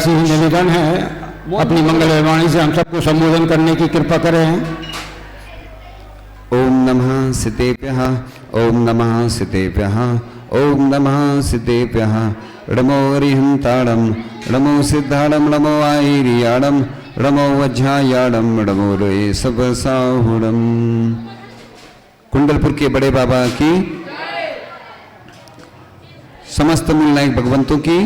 ऐसी ही निवेदन है, अपनी मंगल वाणी से हम सबको संबोधन करने की कृपा करें। ओम नमः सिद्धेभ्यः, ओम नमः सिद्धेभ्यः, ओम नमः सिद्धेभ्यः। नमो हरिहंताणं, नमो सिद्धाणं, नमो आयर्याणं, नमो वज्रायाणं, नमो रे सबसाहुणं। कुंडलपुर के बड़े बाबा की, समस्त मूल नायक भगवंतों की,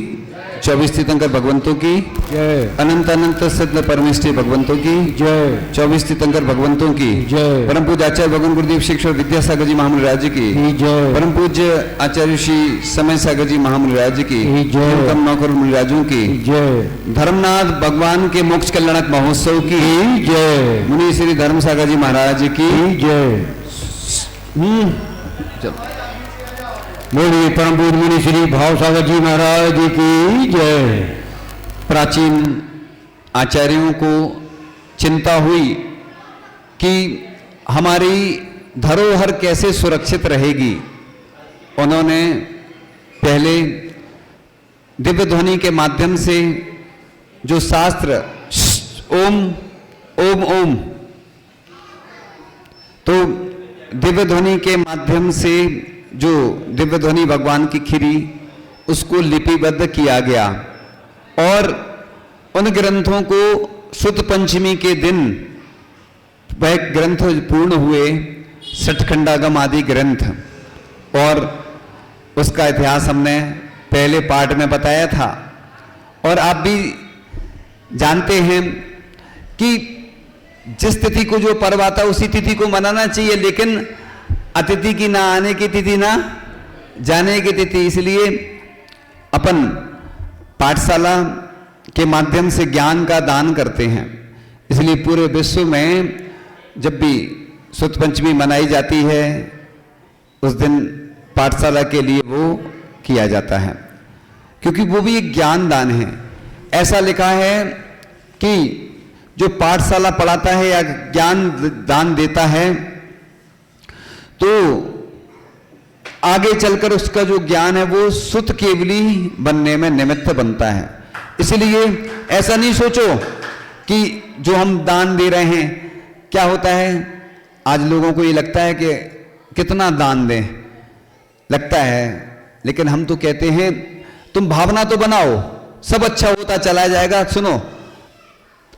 24 तीर्थंकर भगवंतों की जय, अनंत अनंत सत्य परमेष्ठी भगवंतों की जय, 24 तीर्थंकर भगवंतों की जय, परम पूज्य आचार्य भगवान गुरुदेव शिक्षक विद्यासागर जी महामुनि राज्य की जय, परम पूज्य आचार्य श्री समय सागर जी महामुनि राज्य की जय, कम नौकर मुनिराजों की जय, धर्मनाथ भगवान के मोक्ष कल्याणक महोत्सव की जय, मुनि श्री धर्म सागर जी महाराज की जय। बोलिए परम पूज्य मुनि श्री भाव सागर जी महाराज की जय। प्राचीन आचार्यों को चिंता हुई कि हमारी धरोहर कैसे सुरक्षित रहेगी। उन्होंने पहले दिव्य ध्वनि के माध्यम से जो शास्त्र ओम ओम ओम, तो दिव्य ध्वनि के माध्यम से जो दिव्य ध्वनि भगवान की खिरी उसको लिपिबद्ध किया गया और उन ग्रंथों को शुद्ध पंचमी के दिन वह ग्रंथ पूर्ण हुए, सठखंडागम आदि ग्रंथ। और उसका इतिहास हमने पहले पार्ट में बताया था और आप भी जानते हैं कि जिस तिथि को जो पर्व आता उसी तिथि को मनाना चाहिए, लेकिन अतिथि की ना आने की तिथि ना जाने की तिथि। इसलिए अपन पाठशाला के माध्यम से ज्ञान का दान करते हैं। इसलिए पूरे विश्व में जब भी शुद्ध पंचमी मनाई जाती है उस दिन पाठशाला के लिए वो किया जाता है, क्योंकि वो भी एक ज्ञान दान है। ऐसा लिखा है कि जो पाठशाला पढ़ाता है या ज्ञान दान देता है तो आगे चलकर उसका जो ज्ञान है वो सुत केवली बनने में निमित्त बनता है। इसलिए ऐसा नहीं सोचो कि जो हम दान दे रहे हैं क्या होता है। आज लोगों को ये लगता है कि कितना दान दें, लगता है, लेकिन हम तो कहते हैं तुम भावना तो बनाओ, सब अच्छा होता चला जाएगा। सुनो,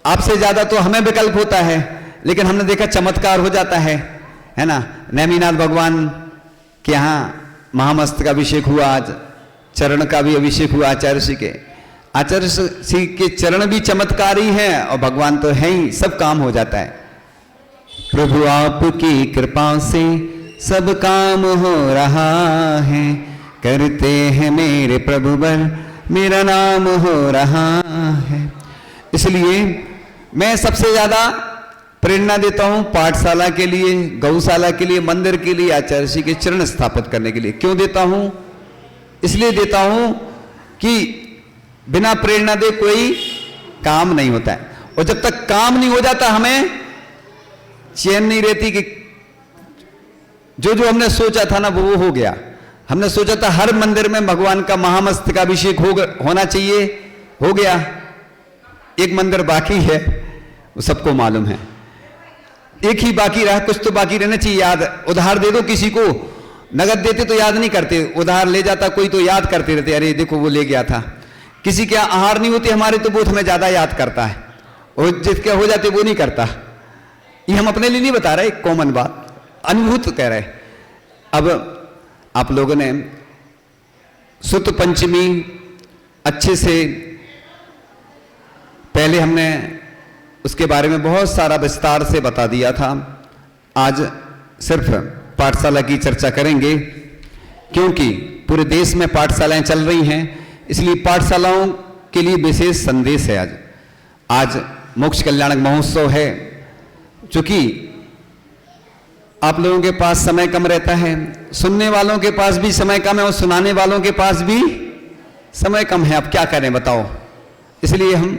आपसे ज्यादा तो हमें विकल्प होता है, लेकिन हमने देखा चमत्कार हो जाता है ना। नेमिनाथ भगवान के यहाँ महामस्त का अभिषेक हुआ, आज चरण का भी अभिषेक हुआ आचार्य श्री के। आचार्य श्री के चरण भी चमत्कारी हैं और भगवान तो है ही, सब काम हो जाता है। प्रभु आपकी कृपा से सब काम हो रहा है, करते हैं मेरे प्रभु बर मेरा नाम हो रहा है। इसलिए मैं सबसे ज्यादा प्रेरणा देता हूं पाठशाला के लिए, गौशाला के लिए, मंदिर के लिए, आचार्य श्री के चरण स्थापित करने के लिए। क्यों देता हूं? इसलिए देता हूं कि बिना प्रेरणा दे कोई काम नहीं होता है, और जब तक काम नहीं हो जाता हमें चैन नहीं रहती कि जो जो हमने सोचा था ना वो हो गया। हमने सोचा था हर मंदिर में भगवान का महामस्त का अभिषेक होना चाहिए, हो गया। एक मंदिर बाकी है, वो सबको मालूम है, एक ही बाकी रहा। कुछ तो बाकी रहना चाहिए याद। उधार दे दो किसी को, नगद देते तो याद नहीं करते, उधार ले जाता कोई तो याद करते रहते, अरे देखो वो ले गया था। किसी के आहार नहीं होते हमारे तो वो हमें ज्यादा याद करता है, और जिसके हो जाते वो नहीं करता। ये हम अपने लिए नहीं बता रहे, कॉमन बात, अनुभूत कह रहे। अब आप लोगों ने शुद्ध पंचमी अच्छे से, पहले हमने उसके बारे में बहुत सारा विस्तार से बता दिया था। आज सिर्फ पाठशाला की चर्चा करेंगे, क्योंकि पूरे देश में पाठशालाएं चल रही हैं, इसलिए पाठशालाओं के लिए विशेष संदेश है। आज मोक्ष कल्याणक महोत्सव है। चूंकि आप लोगों के पास समय कम रहता है, सुनने वालों के पास भी समय कम है और सुनाने वालों के पास भी समय कम है। अब क्या करें बताओ। इसलिए हम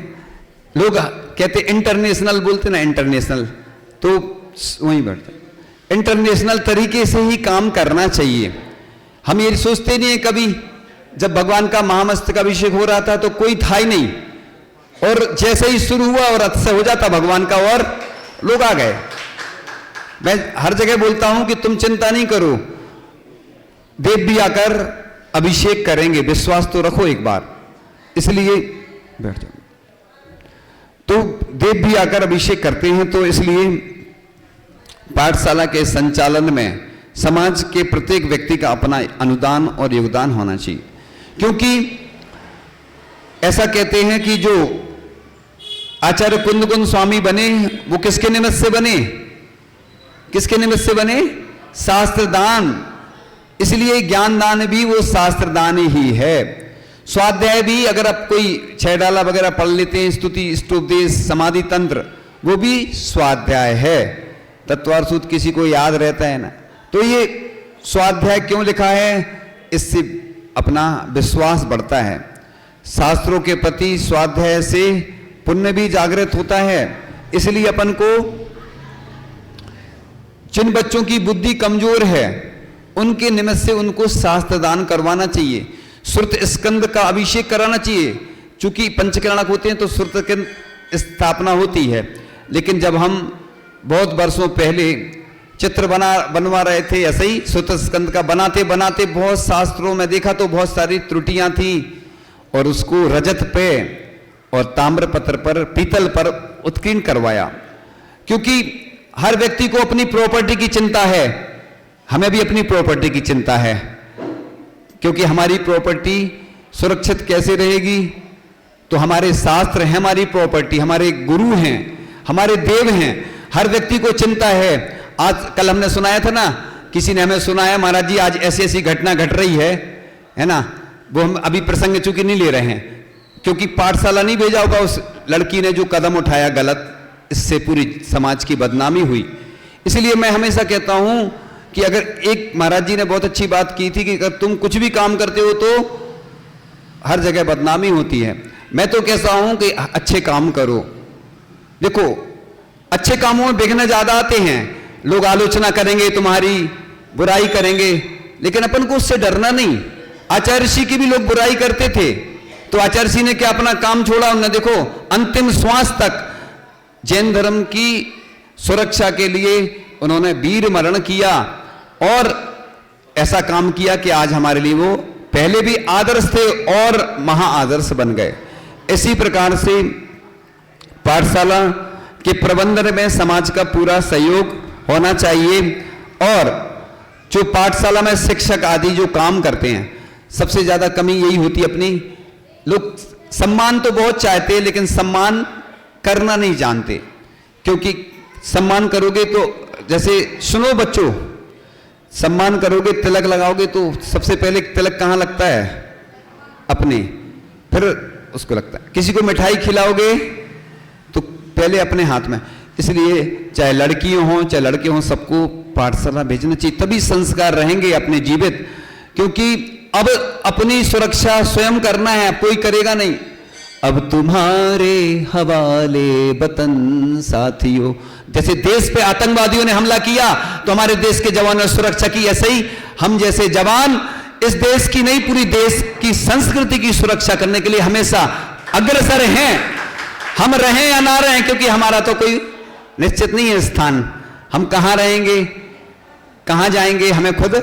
लोग कहते इंटरनेशनल, बोलते ना इंटरनेशनल, तो वहीं बढ़ते। इंटरनेशनल तरीके से ही काम करना चाहिए। हम ये सोचते नहीं है कभी, जब भगवान का महामस्तक अभिषेक हो रहा था तो कोई था ही नहीं, और जैसे ही शुरू हुआ और अतिशय हो जाता भगवान का और लोग आ गए। मैं हर जगह बोलता हूं कि तुम चिंता नहीं करो, देव भी आकर अभिषेक करेंगे, विश्वास तो रखो एक बार। इसलिए बैठ जाओ। तो देव भी आकर अभिषेक करते हैं, तो इसलिए पाठशाला के संचालन में समाज के प्रत्येक व्यक्ति का अपना अनुदान और योगदान होना चाहिए। क्योंकि ऐसा कहते हैं कि जो आचार्य कुंद स्वामी बने वो किसके निमित्त से बने? किसके निमित्त से बने? शास्त्रदान। इसलिए ज्ञानदान भी वो शास्त्रदान ही है। स्वाध्याय भी अगर आप कोई 6 डाला वगैरह पढ़ लेते हैं, स्तुति इष्टोपदेश समाधि तंत्र, वो भी स्वाध्याय है। तत्वार्थ किसी को याद रहता है ना, तो ये स्वाध्याय क्यों लिखा है? इससे अपना विश्वास बढ़ता है। शास्त्रों के प्रति स्वाध्याय से पुण्य भी जागृत होता है। इसलिए अपन को जिन बच्चों की बुद्धि कमजोर है उनके निमित्त से उनको शास्त्र दान करवाना चाहिए, श्रुत स्कंद का अभिषेक कराना चाहिए। चूंकि पंचकर्णक होते हैं तो श्रुत की स्थापना होती है, लेकिन जब हम बहुत वर्षों पहले चित्र बनवा रहे थे, ऐसे ही श्रुत स्कंद का बनाते बनाते बहुत शास्त्रों में देखा तो बहुत सारी त्रुटियां थी, और उसको रजत पे और ताम्र पत्र पर, पीतल पर उत्कीर्ण करवाया। क्योंकि हर व्यक्ति को अपनी प्रॉपर्टी की चिंता है, हमें भी अपनी प्रॉपर्टी की चिंता है। क्योंकि हमारी प्रॉपर्टी सुरक्षित कैसे रहेगी? तो हमारे शास्त्र हैं हमारी प्रॉपर्टी, हमारे गुरु हैं, हमारे देव हैं। हर व्यक्ति को चिंता है। आज कल हमने सुनाया था ना, किसी ने हमें सुनाया, महाराज जी आज ऐसी ऐसी घटना घट रही है ना। वो हम अभी प्रसंग चूंकि नहीं ले रहे हैं, क्योंकि पाठशाला नहीं भेजा होगा उस लड़की ने जो कदम उठाया गलत, इससे पूरी समाज की बदनामी हुई। इसलिए मैं हमेशा कहता हूं कि अगर एक महाराज जी ने बहुत अच्छी बात की थी कि अगर तुम कुछ भी काम करते हो तो हर जगह बदनामी होती है। मैं तो कहता हूं कि अच्छे काम करो। देखो अच्छे कामों में विघ्न ज्यादा आते हैं, लोग आलोचना करेंगे, तुम्हारी बुराई करेंगे, लेकिन अपन को उससे डरना नहीं। आचार्य ऋषि की भी लोग बुराई करते थे, तो आचार्य ऋषि ने क्या अपना काम छोड़ा? उन्होंने देखो अंतिम श्वास तक जैन धर्म की सुरक्षा के लिए उन्होंने वीर मरण किया, और ऐसा काम किया कि आज हमारे लिए वो पहले भी आदर्श थे और महाआदर्श बन गए। इसी प्रकार से पाठशाला के प्रबंधन में समाज का पूरा सहयोग होना चाहिए। और जो पाठशाला में शिक्षक आदि जो काम करते हैं, सबसे ज्यादा कमी यही होती है अपनी। लोग सम्मान तो बहुत चाहते हैं, लेकिन सम्मान करना नहीं जानते। क्योंकि सम्मान करोगे तो, जैसे सुनो बच्चों, सम्मान करोगे, तिलक लगाओगे तो सबसे पहले तिलक कहां लगता है? अपने, फिर उसको लगता है। किसी को मिठाई खिलाओगे तो पहले अपने हाथ में। इसलिए चाहे लड़कियों हों चाहे लड़के हों, सबको पाठशाला भेजना चाहिए, तभी संस्कार रहेंगे अपने जीवित। क्योंकि अब अपनी सुरक्षा स्वयं करना है, कोई करेगा नहीं। अब तुम्हारे हवाले वतन साथियों, जैसे देश पे आतंकवादियों ने हमला किया तो हमारे देश के जवानों ने सुरक्षा की, ऐसे ही हम जैसे जवान इस देश की नहीं, पूरी देश की संस्कृति की सुरक्षा करने के लिए हमेशा अग्रसर हैं। हम रहें या ना रहें, क्योंकि हमारा तो कोई निश्चित नहीं है स्थान। हम कहां रहेंगे, कहां जाएंगे, हमें खुद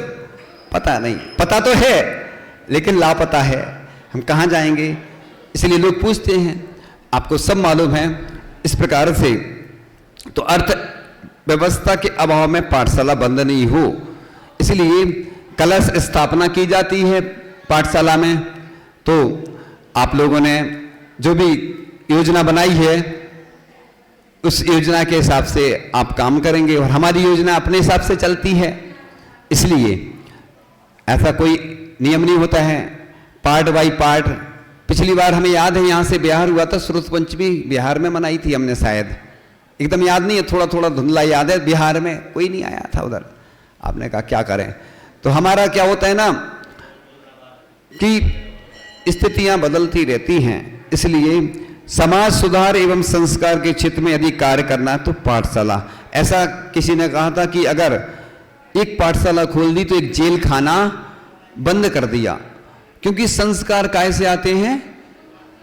पता नहीं। पता तो है लेकिन लापता है, हम कहां जाएंगे। इसलिए लोग पूछते हैं, आपको सब मालूम है। इस प्रकार से तो अर्थ व्यवस्था के अभाव में पाठशाला बंद नहीं हो, इसलिए कलश स्थापना की जाती है पाठशाला में। तो आप लोगों ने जो भी योजना बनाई है उस योजना के हिसाब से आप काम करेंगे, और हमारी योजना अपने हिसाब से चलती है। इसलिए ऐसा कोई नियम नहीं होता है पार्ट बाई पार्ट। पिछली बार हमें याद है यहां से बिहार हुआ था, श्रुत पंचमी बिहार में मनाई थी हमने, शायद एकदम याद नहीं है, थोड़ा थोड़ा धुंधला याद है। बिहार में कोई नहीं आया था उधर, आपने कहा क्या करें। तो हमारा क्या होता है ना कि स्थितियां बदलती रहती हैं, इसलिए समाज सुधार एवं संस्कार के क्षेत्र में यदि कार्य करना है तो पाठशाला। ऐसा किसी ने कहा था कि अगर एक पाठशाला खोल दी तो एक जेल खाना बंद कर दिया, क्योंकि संस्कार काहे से आते हैं?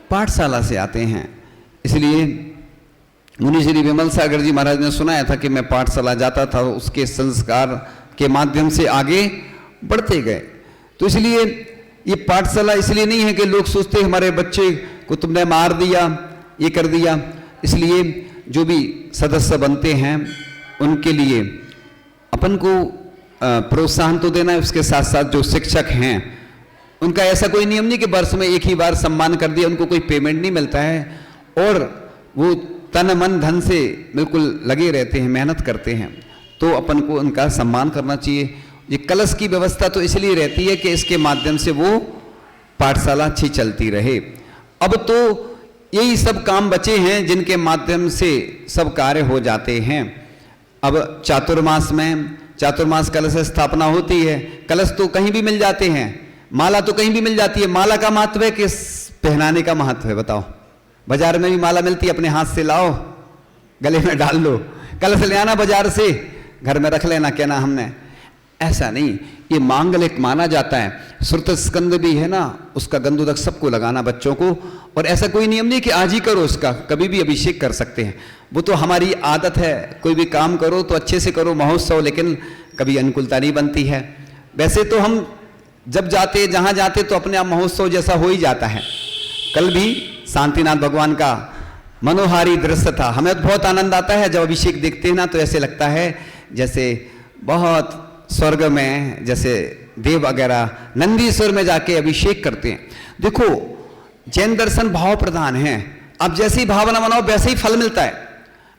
पाठशाला से आते हैं। इसलिए मुनि श्री विमल सागर जी महाराज ने सुनाया था कि मैं पाठशाला जाता था, उसके संस्कार के माध्यम से आगे बढ़ते गए। तो इसलिए ये पाठशाला इसलिए नहीं है कि लोग सोचते हमारे बच्चे को तुमने मार दिया, ये कर दिया। इसलिए जो भी सदस्य बनते हैं उनके लिए अपन को प्रोत्साहन तो देना है, उसके साथ साथ जो शिक्षक हैं उनका ऐसा कोई नियम नहीं कि वर्ष में एक ही बार सम्मान कर दिया, उनको कोई पेमेंट नहीं मिलता है और वो तन मन धन से बिल्कुल लगे रहते हैं, मेहनत करते हैं, तो अपन को उनका सम्मान करना चाहिए। ये कलश की व्यवस्था तो इसलिए रहती है कि इसके माध्यम से वो पाठशाला अच्छी चलती रहे। अब तो यही सब काम बचे हैं जिनके माध्यम से सब कार्य हो जाते हैं। अब चातुर्मास में चातुर्मास कलश स्थापना होती है, कलश तो कहीं भी मिल जाते हैं, माला तो कहीं भी मिल जाती है। माला का महत्व है कि पहनाने का महत्व है, बताओ। बाजार में भी माला मिलती है, अपने हाथ से लाओ गले में डाल लो। कलश ले आना बाजार से, घर में रख लेना, कहना हमने, ऐसा नहीं, ये मांगलिक माना जाता है। श्रुत स्कंद भी है ना, उसका गंधोदक सबको लगाना बच्चों को, और ऐसा कोई नियम नहीं कि आज ही करो, उसका कभी भी अभिषेक कर सकते हैं। वो तो हमारी आदत है, कोई भी काम करो तो अच्छे से करो, महोत्सव, लेकिन कभी अनुकूलता नहीं बनती है। वैसे तो हम जब जाते जहाँ जाते तो अपने आप महोत्सव जैसा हो ही जाता है। कल भी शांतिनाथ भगवान का मनोहारी दृश्य था, हमें तो बहुत आनंद आता है जब अभिषेक देखते हैं ना, तो ऐसे लगता है जैसे बहुत स्वर्ग में, जैसे देव वगैरह नंदीश्वर में जाके अभिषेक करते हैं। देखो जैन दर्शन भाव प्रधान है, आप जैसी भावना बनाओ वैसे ही फल मिलता है।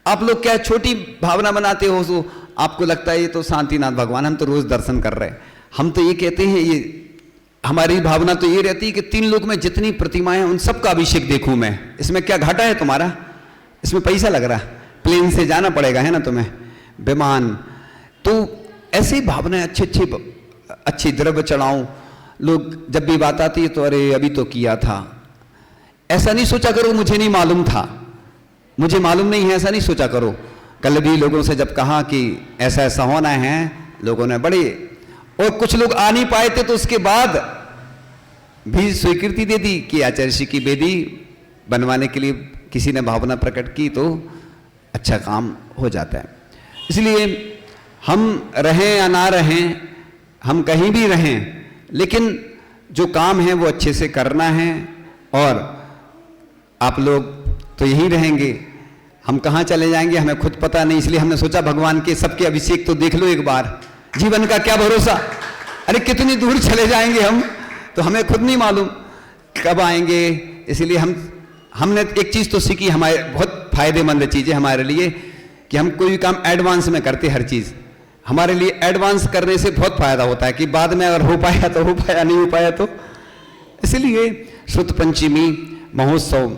आप लोग क्या छोटी भावना बनाते हो तो आपको लगता है ये तो शांतिनाथ भगवान, हम तो रोज दर्शन कर रहे हैं। हम तो ये कहते हैं, ये हमारी भावना तो ये रहती है कि 3 लोक में जितनी प्रतिमाएं हैं उन सबका अभिषेक देखूं मैं। इसमें क्या घाटा है तुम्हारा, इसमें पैसा लग रहा, प्लेन से जाना पड़ेगा है ना तुम्हें, विमान। तो ऐसी भावनाएं अच्छी द्रव्य चढ़ाऊं। लोग जब भी बात आती है तो अरे अभी तो किया था, ऐसा नहीं सोचा करो मुझे नहीं मालूम था, मुझे मालूम नहीं है, ऐसा नहीं सोचा करो। कल भी लोगों से जब कहा कि ऐसा ऐसा होना है, लोगों ने बड़े, और कुछ लोग आ नहीं पाए थे तो उसके बाद भी स्वीकृति दे दी कि आचार्य श्री की वेदी बनवाने के लिए किसी ने भावना प्रकट की तो अच्छा काम हो जाता है। इसलिए हम रहें या ना रहें, हम कहीं भी रहें, लेकिन जो काम है वो अच्छे से करना है। और आप लोग तो यहीं रहेंगे, हम कहाँ चले जाएंगे हमें खुद पता नहीं। इसलिए हमने सोचा भगवान के सबके अभिषेक तो देख लो एक बार, जीवन का क्या भरोसा, अरे कितनी दूर चले जाएंगे हम, तो हमें खुद नहीं मालूम कब आएंगे। इसलिए हमने एक चीज़ तो सीखी, हमारे बहुत फायदेमंद चीज़ है हमारे लिए कि हम कोई भी काम एडवांस में करते, हर चीज़ हमारे लिए एडवांस करने से बहुत फायदा होता है कि बाद में अगर हो पाया तो हो पाया, नहीं हो पाया तो। इसलिए श्रुत पंचमी महोत्सव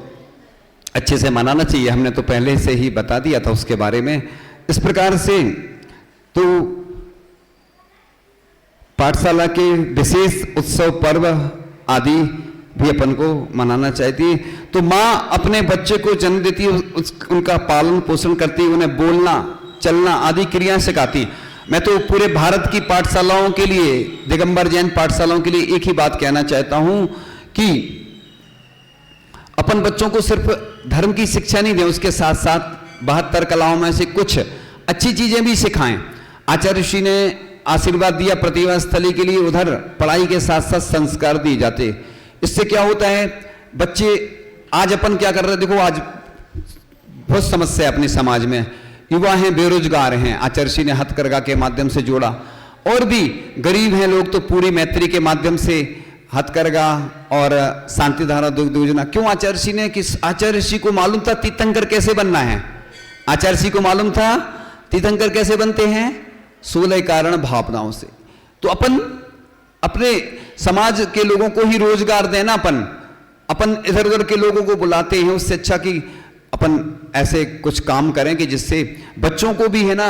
अच्छे से मनाना चाहिए। हमने तो पहले से ही बता दिया था उसके बारे में। इस प्रकार से तो पाठशाला के विशेष उत्सव पर्व आदि भी अपन को मनाना चाहिए। तो माँ अपने बच्चे को जन्म देती है, उनका पालन पोषण करती, उन्हें बोलना चलना आदि क्रिया सिखाती। मैं तो पूरे भारत की पाठशालाओं के लिए, दिगंबर जैन पाठशालाओं के लिए एक ही बात कहना चाहता हूं कि अपन बच्चों को सिर्फ धर्म की शिक्षा नहीं दें, उसके साथ साथ 72 कलाओं में से कुछ अच्छी चीजें भी सिखाएं। आचार्य श्री ने आशीर्वाद दिया प्रतिभा स्थली के लिए, उधर पढ़ाई के साथ साथ संस्कार दिए जाते। इससे क्या होता है, बच्चे आज अपन क्या कर रहे हैं, देखो आज बहुत समस्या है अपने समाज में, युवा हैं, बेरोजगार हैं, आचार्य श्री ने हथकरघा के माध्यम से जोड़ा, और भी गरीब हैं लोग तो पूरी मैत्री के माध्यम से हथकरघा और शांतिधारा दुग्ध योजना। क्यों आचार्य श्री ने, कि आचार्य श्री को मालूम था तीर्थंकर कैसे बनना है, आचार्य श्री को मालूम था तीर्थंकर कैसे बनते हैं, 16 कारण भावनाओं से। तो अपन अपने समाज के लोगों को ही रोजगार देना, अपन इधर उधर के लोगों को बुलाते हैं, उससे अच्छा कि अपन ऐसे कुछ काम करें कि जिससे बच्चों को भी है ना,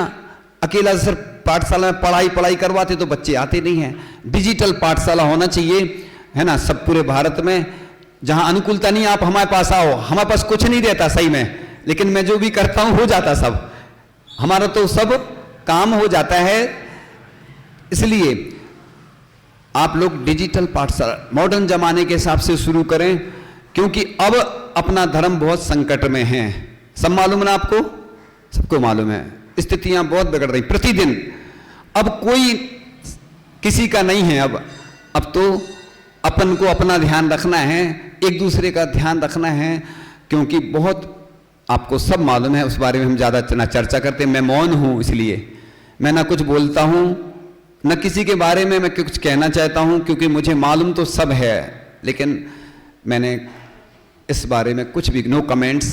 अकेला सिर्फ पाठशाला में पढ़ाई करवाते तो बच्चे आते नहीं हैं। डिजिटल पाठशाला होना चाहिए, है ना, सब पूरे भारत में। जहां अनुकूलता नहीं, आप हमारे पास आओ, हमारे पास कुछ नहीं रहता सही में, लेकिन मैं जो भी करता हूं हो जाता सब, हमारा तो सब काम हो जाता है। इसलिए आप लोग डिजिटल पाठशाला मॉडर्न जमाने के हिसाब से शुरू करें। क्योंकि अब अपना धर्म बहुत संकट में है। सब मालूम है ना आपको, सबको मालूम है, स्थितियां बहुत बिगड़ रही प्रतिदिन। अब कोई किसी का नहीं है, अब तो अपन को अपना ध्यान रखना है, एक दूसरे का ध्यान रखना है, क्योंकि बहुत आपको सब मालूम है, उस बारे में हम ज़्यादा ना चर्चा करते। मैं मौन हूँ, इसलिए मैं ना कुछ बोलता हूँ, न किसी के बारे में मैं कुछ कहना चाहता हूँ, क्योंकि मुझे मालूम तो सब है, लेकिन मैंने इस बारे में कुछ भी, नो कमेंट्स।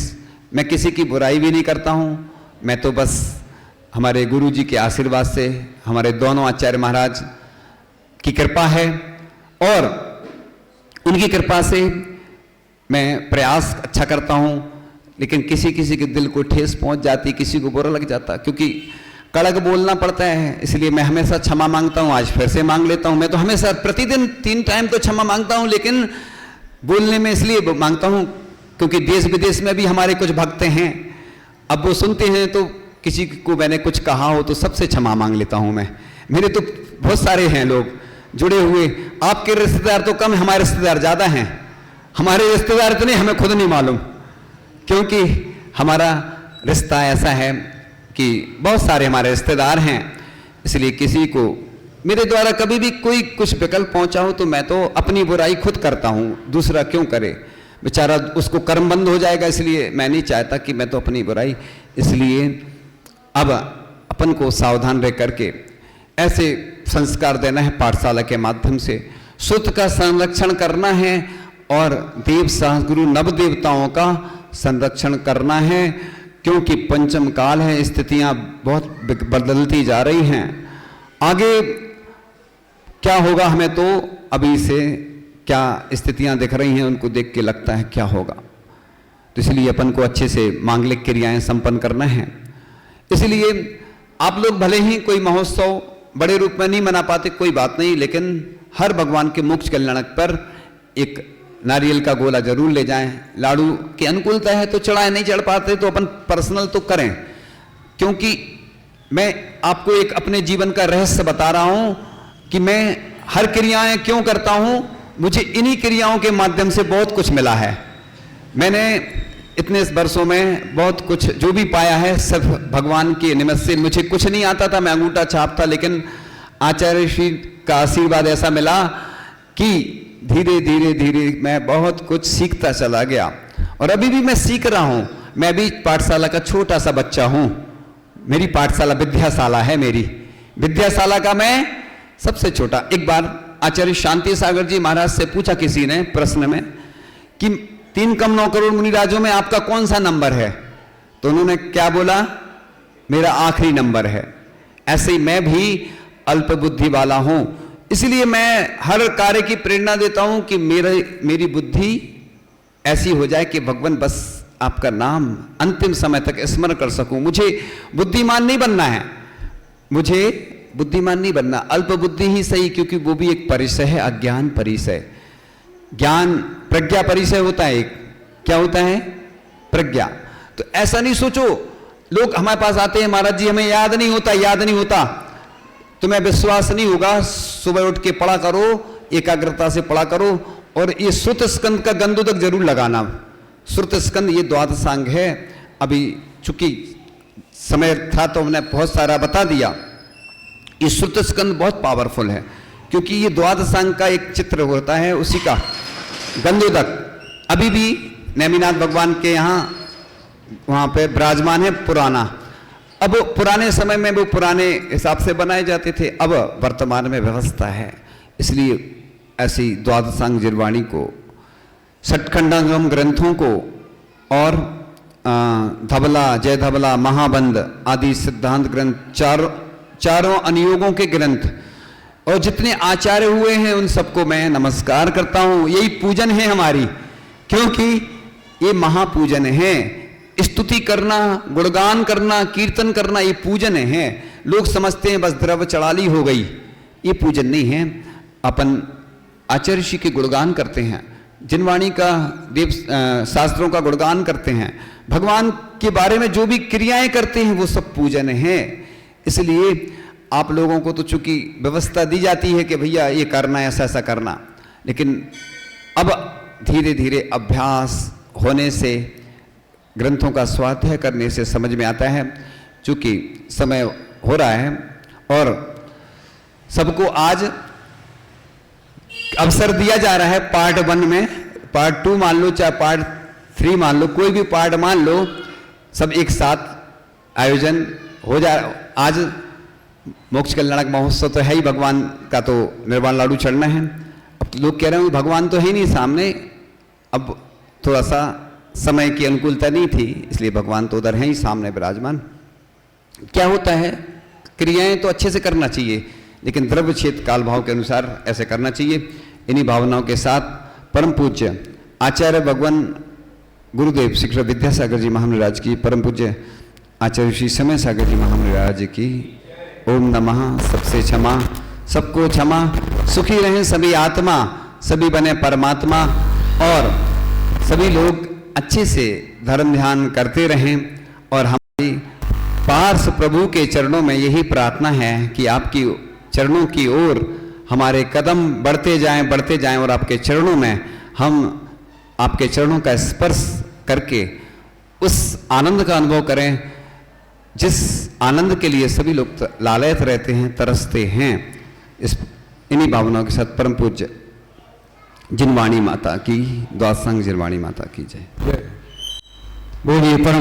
मैं किसी की बुराई भी नहीं करता हूँ, मैं तो बस हमारे गुरु जी के आशीर्वाद से, हमारे दोनों आचार्य महाराज की कृपा है, और उनकी कृपा से मैं प्रयास अच्छा करता हूँ। लेकिन किसी किसी के दिल को ठेस पहुँच जाती, किसी को बुरा लग जाता, क्योंकि कड़क बोलना पड़ता है, इसलिए मैं हमेशा क्षमा मांगता हूँ। आज फिर से मांग लेता हूँ। मैं तो हमेशा प्रतिदिन 3 टाइम तो क्षमा मांगता हूँ, लेकिन बोलने में इसलिए मांगता हूँ क्योंकि देश विदेश में भी हमारे कुछ भक्त हैं, अब वो सुनते हैं तो किसी को मैंने कुछ कहा हो तो सबसे क्षमा मांग लेता हूँ मैं। मेरे तो बहुत सारे हैं लोग जुड़े हुए, आपके रिश्तेदार तो कम, हमारे रिश्तेदार ज़्यादा हैं। हमारे रिश्तेदार इतने हमें खुद नहीं मालूम, क्योंकि हमारा रिश्ता ऐसा है कि बहुत सारे हमारे रिश्तेदार हैं, इसलिए किसी को मेरे द्वारा कभी भी कोई कुछ विकल्प पहुंचा हो तो मैं तो अपनी बुराई खुद करता हूं, दूसरा क्यों करे, बेचारा उसको कर्म बंद हो जाएगा। इसलिए मैं नहीं चाहता कि मैं तो अपनी बुराई, इसलिए अब अपन को सावधान रह करके ऐसे संस्कार देना है पाठशाला के माध्यम से, सुत का संरक्षण करना है और देव सहस्त्रगुरु नव देवताओं का संरक्षण करना है, क्योंकि पंचम काल है, स्थितियां बहुत बदलती जा रही हैं। आगे क्या होगा हमें तो अभी से क्या स्थितियां दिख रही हैं उनको देख के लगता है क्या होगा, तो इसलिए अपन को अच्छे से मांगलिक क्रियाएं संपन्न करना है। इसलिए आप लोग भले ही कोई महोत्सव बड़े रूप में नहीं मना पाते, कोई बात नहीं, लेकिन हर भगवान के मोक्ष कल्याण पर एक नारियल का गोला जरूर ले जाएं। लाड़ू की अनुकूलता है तो चढ़ाएं, नहीं चढ़ पाते तो अपन पर्सनल तो करें, क्योंकि मैं आपको एक अपने जीवन का रहस्य बता रहा हूं कि मैं हर क्रियाएं क्यों करता हूं। मुझे इन्हीं क्रियाओं के माध्यम से बहुत कुछ मिला है। मैंने इतने वर्षों में बहुत कुछ जो भी पाया है सब भगवान के निमित्त से। मुझे कुछ नहीं आता था, मैं अंगूठा छापता, लेकिन आचार्य श्री का आशीर्वाद ऐसा मिला कि धीरे धीरे धीरे मैं बहुत कुछ सीखता चला गया, और अभी भी मैं सीख रहा हूं। मैं भी पाठशाला का छोटा सा बच्चा हूं, मेरी पाठशाला विद्याशाला है, मेरी विद्याशाला का मैं सबसे छोटा। एक बार आचार्य शांति सागर जी महाराज से पूछा किसी ने प्रश्न में कि 3 कम 9 करोड़ मुनिराजों में आपका कौन सा नंबर है, तो उन्होंने क्या बोला, मेरा आखिरी नंबर है। ऐसे ही मैं भी अल्प बुद्धि वाला हूं, इसलिए मैं हर कार्य की प्रेरणा देता हूं कि मेरी बुद्धि ऐसी हो जाए कि भगवान बस आपका नाम अंतिम समय तक स्मरण कर सकूं। मुझे बुद्धिमान नहीं बनना है, मुझे बुद्धिमान नहीं बनना, अल्प बुद्धि ही सही, क्योंकि वो भी एक परिचय है, अज्ञान परिचय। ज्ञान प्रज्ञा परिचय होता है, एक क्या होता है, प्रज्ञा। तो ऐसा नहीं सोचो, लोग हमारे पास आते हैं, महाराज जी हमें याद नहीं होता, याद नहीं होता, तुम्हें विश्वास नहीं होगा, सुबह उठ के पढ़ा करो, एकाग्रता से पढ़ा करो, और ये श्रुत स्कंद का गंधोदक जरूर लगाना। श्रुत स्कंद ये द्वादशांग है, अभी चूंकि समय था तो हमने बहुत सारा बता दिया। ये श्रुत स्कंद बहुत पावरफुल है, क्योंकि ये द्वादशांग का एक चित्र होता है, उसी का गंधोदक अभी भी नेमिनाथ भगवान के यहाँ वहाँ पे विराजमान है, पुराना। अब पुराने समय में वो पुराने हिसाब से बनाए जाते थे, अब वर्तमान में व्यवस्था है, इसलिए ऐसी द्वादशांग जिरवाणी को, षटखंडागम ग्रंथों को, और धबला, जय धबला, महाबंद आदि सिद्धांत ग्रंथ, चारों अनुयोगों के ग्रंथ, और जितने आचार्य हुए हैं उन सबको मैं नमस्कार करता हूँ। यही पूजन है हमारी, क्योंकि ये महापूजन है। स्तुति करना, गुणगान करना, कीर्तन करना, ये पूजन है। लोग समझते हैं बस द्रव्य चढ़ाली हो गई, ये पूजन नहीं है। अपन आचार्य ऋषि के गुणगान करते हैं, जिनवाणी का, देव शास्त्रों का गुणगान करते हैं, भगवान के बारे में जो भी क्रियाएं करते हैं वो सब पूजन है। इसलिए आप लोगों को तो चूंकि व्यवस्था दी जाती है कि भैया ये करना है, ऐसा ऐसा करना, लेकिन अब धीरे धीरे अभ्यास होने से, ग्रंथों का स्वाध्याय करने से समझ में आता है। चूँकि समय हो रहा है और सबको आज अवसर दिया जा रहा है पार्ट 1 में, पार्ट 2 मान लो चाहे पार्ट 3 मान लो, कोई भी पार्ट मान लो, सब एक साथ आयोजन हो जा। आज मोक्ष कल्याणक महोत्सव तो है ही, भगवान का तो निर्वाण लाडू चढ़ना है। अब लोग कह रहे हैं भगवान तो है नहीं सामने, अब थोड़ा सा समय की अनुकूलता नहीं थी, इसलिए भगवान तो उधर हैं ही सामने विराजमान। क्या होता है, क्रियाएं तो अच्छे से करना चाहिए, लेकिन द्रव्य क्षेत्र काल भाव के अनुसार ऐसे करना चाहिए। इन्हीं भावनाओं के साथ परम पूज्य आचार्य भगवान गुरुदेव श्री कृष्ण विद्यासागर जी महाराज की, परम पूज्य आचार्य श्री समय सागर जी महाराज की ओम नमः। सबसे क्षमा, सबको क्षमा, सुखी रहें सभी आत्मा, सभी बने परमात्मा और सभी लोग अच्छे से धर्म ध्यान करते रहें। और हमारी पार्श प्रभु के चरणों में यही प्रार्थना है कि आपकी चरणों की ओर हमारे कदम बढ़ते जाएं और आपके चरणों में हम आपके चरणों का स्पर्श करके उस आनंद का अनुभव करें जिस आनंद के लिए सभी लोग लालयत रहते हैं, तरसते हैं। इन्हीं भावनाओं के साथ परम पूज्य जिनवाणी माता की, द्वादशांग जिनवाणी माता की जय। बोलिए परम